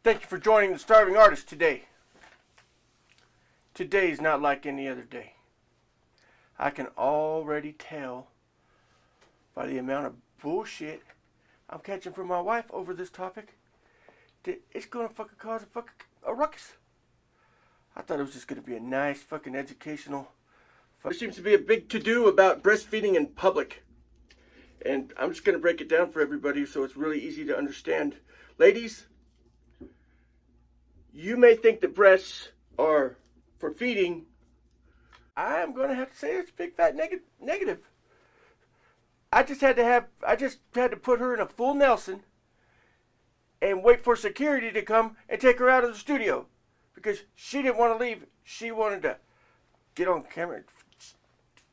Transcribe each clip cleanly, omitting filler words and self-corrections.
Thank you for joining the Starving Artist today. Today is not like any other day. I can already tell by the amount of bullshit I'm catching from my wife over this topic that it's gonna fucking cause a ruckus. I thought it was just gonna be a nice fucking educational. There seems to be a big to-do about breastfeeding in public. And I'm just gonna break it down for everybody so it's really easy to understand. Ladies, you may think that breasts are for feeding. I'm going to have to say it's a big fat negative. I just had to put her in a full Nelson and wait for security to come and take her out of the studio because she didn't want to leave. She wanted to get on camera and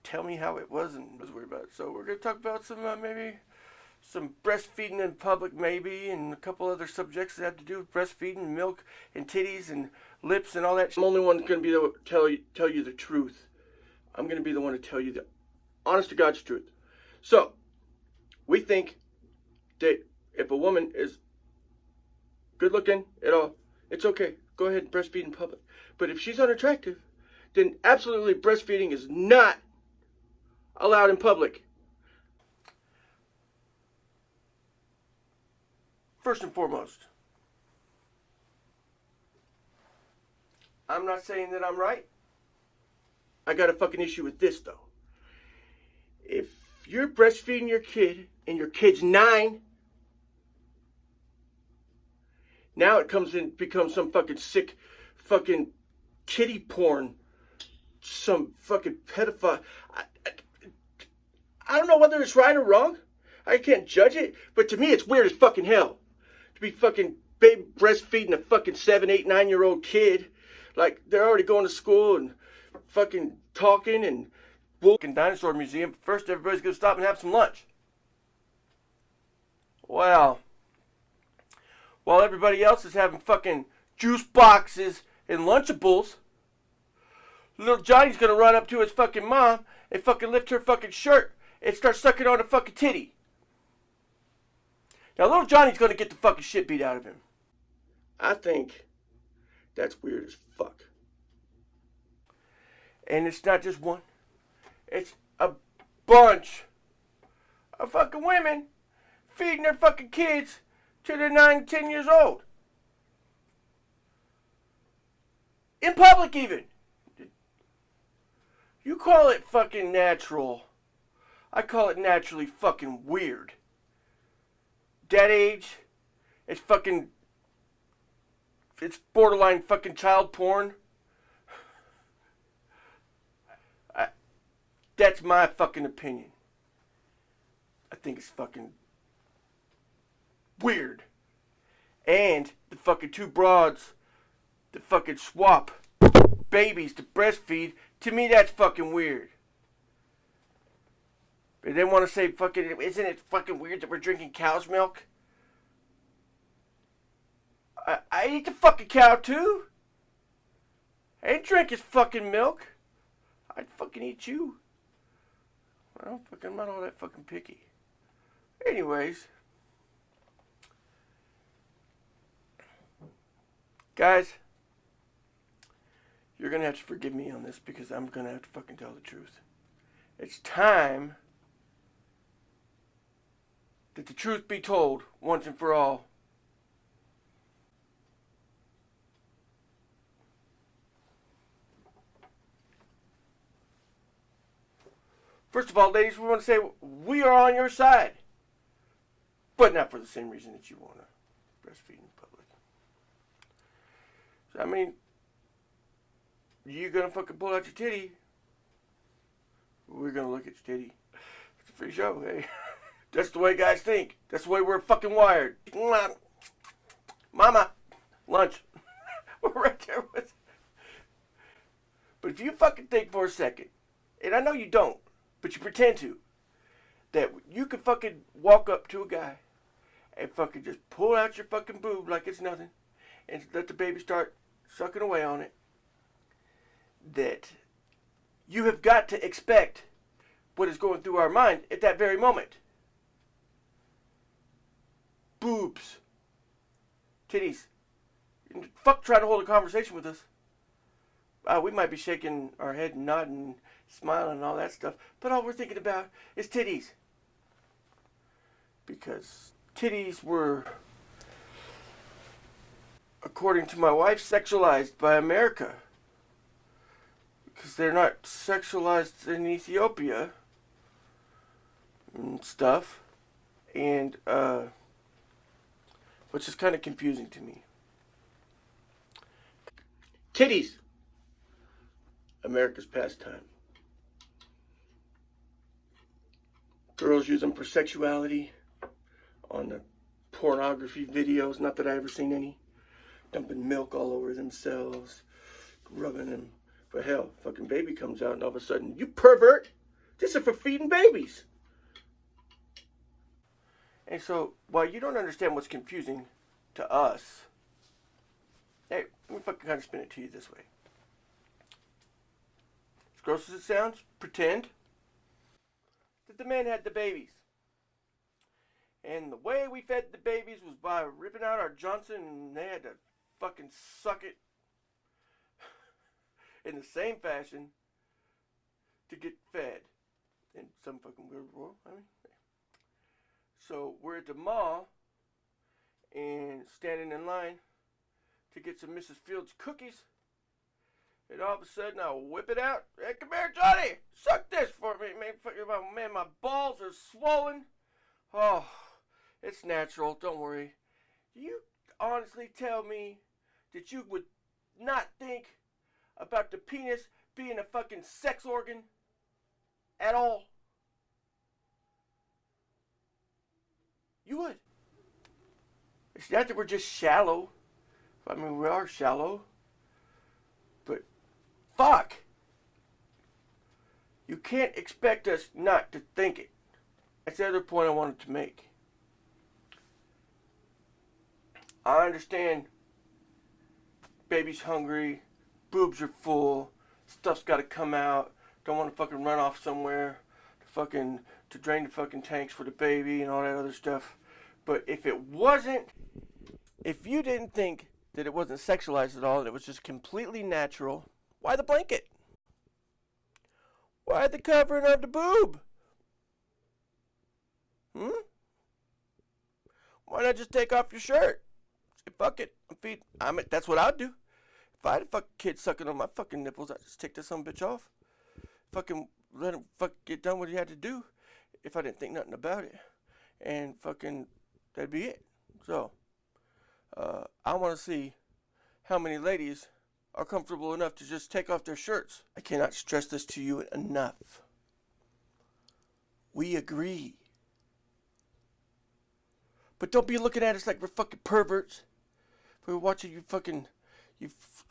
tell me how it was and was worried about it. So we're going to talk about maybe some breastfeeding in public maybe, and a couple other subjects that have to do with breastfeeding, milk, and titties, and lips, and all that. I'm the only one going to be able to tell you the truth. I'm going to be the one to tell you the honest to God's truth. So, we think that if a woman is good looking at all, it's okay. Go ahead and breastfeed in public. But if she's unattractive, then absolutely breastfeeding is not allowed in public. First and foremost, I'm not saying that I'm right. I got a fucking issue with this, though. If you're breastfeeding your kid and your kid's 9, now it becomes some fucking sick fucking kitty porn, some fucking pedophile. I don't know whether it's right or wrong. I can't judge it, but to me it's weird as fucking hell. To be fucking baby breastfeeding a fucking 7, 8, 9-year-old kid. Like, they're already going to school and fucking talking and fucking dinosaur museum. First, everybody's gonna stop and have some lunch. Well, while everybody else is having fucking juice boxes and Lunchables, little Johnny's gonna run up to his fucking mom and fucking lift her fucking shirt and start sucking on her fucking titty. Now, little Johnny's going to get the fucking shit beat out of him. I think that's weird as fuck. And it's not just one. It's a bunch of fucking women feeding their fucking kids till they're 9, 10 years old. In public even. You call it fucking natural. I call it naturally fucking weird. That age, it's borderline fucking child porn. That's my fucking opinion. I think it's fucking weird. And the fucking 2 broads that fucking swap babies to breastfeed, to me that's fucking weird. But they want to say fucking, isn't it fucking weird that we're drinking cow's milk? I eat the fucking cow too. I ain't drink his fucking milk. I'd fucking eat you. I'm not all that fucking picky. Anyways. Guys. You're going to have to forgive me on this because I'm going to have to fucking tell the truth. It's time that the truth be told once and for all. First of all, ladies, we want to say we are on your side. But not for the same reason that you want to breastfeed in public. So, I mean, you're going to fucking pull out your titty. We're going to look at your titty. It's a free show, hey. That's the way guys think. That's the way we're fucking wired. Mama, lunch. We're right there with. But if you fucking think for a second, and I know you don't, but you pretend to, that you could fucking walk up to a guy and fucking just pull out your fucking boob like it's nothing and let the baby start sucking away on it, that you have got to expect what is going through our mind at that very moment. Boobs, titties, Fuck trying to hold a conversation with us. We might be shaking our head and nodding, smiling and all that stuff, but all we're thinking about is titties. Because titties were, according to my wife, sexualized by America. Because they're not sexualized in Ethiopia and stuff. And, which is kind of confusing to me. Titties. America's pastime. Girls use them for sexuality on the pornography videos. Not that I ever seen any. Dumping milk all over themselves, rubbing them. But hell, fucking baby comes out and all of a sudden, you pervert! This is for feeding babies. And so, while you don't understand what's confusing to us, hey, let me fucking kind of spin it to you this way. As gross as it sounds, pretend that the man had the babies. And the way we fed the babies was by ripping out our Johnson and they had to fucking suck it in the same fashion to get fed. In some fucking weird world, I mean. So we're at the mall and standing in line to get some Mrs. Fields cookies. And all of a sudden I whip it out. Hey, come here, Johnny! Suck this for me, man. My balls are swollen. Oh, it's natural. Don't worry. Do you honestly tell me that you would not think about the penis being a fucking sex organ at all? You would. It's not that we're just shallow. I mean, we are shallow. But, fuck. You can't expect us not to think it. That's the other point I wanted to make. I understand baby's hungry, boobs are full, stuff's gotta come out, don't want to fucking run off somewhere to drain the fucking tanks for the baby and all that other stuff. But if you didn't think that it wasn't sexualized at all and it was just completely natural, why the blanket? Why the covering of the boob? Why not just take off your shirt? Say, fuck it, that's what I'd do. If I had a fucking kid sucking on my fucking nipples, I'd just take this son bitch off. Fucking let him get done what he had to do if I didn't think nothing about it. And fucking, that'd be it. So, I want to see how many ladies are comfortable enough to just take off their shirts. I cannot stress this to you enough. We agree. But don't be looking at us like we're fucking perverts. We're watching you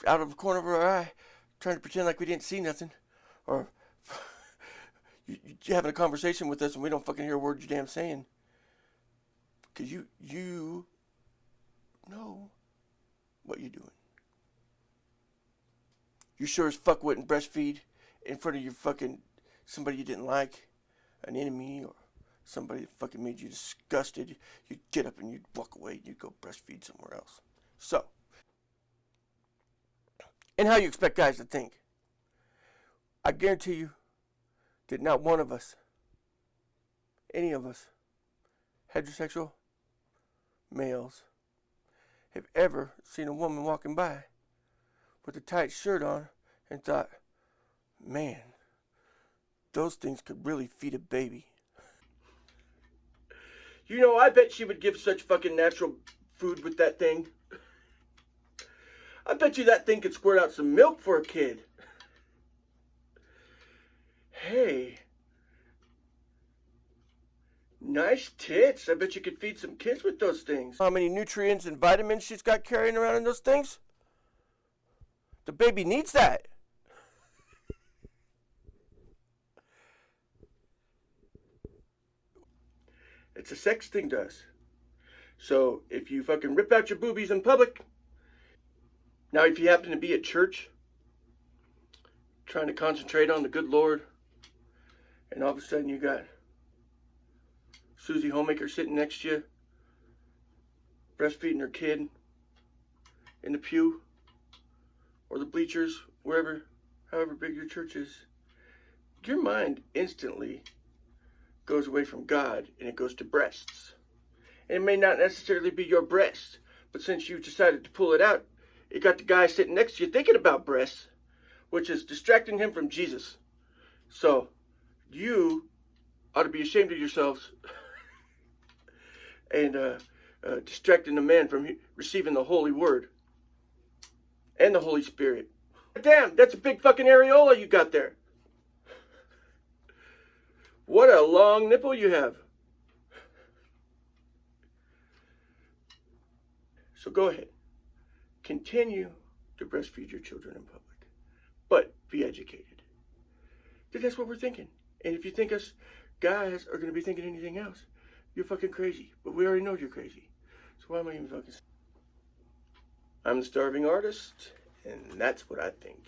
out of the corner of our eye, trying to pretend like we didn't see nothing. Or you having a conversation with us and we don't fucking hear a word you damn saying. Because you know what you're doing. You sure as fuck wouldn't breastfeed in front of your fucking somebody you didn't like, an enemy, or somebody that fucking made you disgusted. You'd get up and you'd walk away and you'd go breastfeed somewhere else. So, and how you expect guys to think? I guarantee you that not one of us, any of us, heterosexual males, have ever seen a woman walking by with a tight shirt on and thought, man, those things could really feed a baby. You know, I bet she would give such fucking natural food with that thing. I bet you that thing could squirt out some milk for a kid. Hey. Nice tits. I bet you could feed some kids with those things. How many nutrients and vitamins she's got carrying around in those things? The baby needs that. It's a sex thing to us. So if you fucking rip out your boobies in public, now if you happen to be at church, trying to concentrate on the good Lord, and all of a sudden you got Susie Homemaker sitting next to you, breastfeeding her kid, in the pew or the bleachers, wherever, however big your church is, your mind instantly goes away from God and it goes to breasts. And it may not necessarily be your breast, but since you decided to pull it out, it got the guy sitting next to you thinking about breasts, which is distracting him from Jesus. So, you ought to be ashamed of yourselves and distracting the man from receiving the Holy Word and the Holy Spirit. Damn, that's a big fucking areola you got there. What a long nipple you have. So go ahead. Continue to breastfeed your children in public. But be educated. That's what we're thinking. And if you think us guys are going to be thinking anything else, you're fucking crazy. But we already know you're crazy. So why am I even fucking... I'm the starving artist, and that's what I think.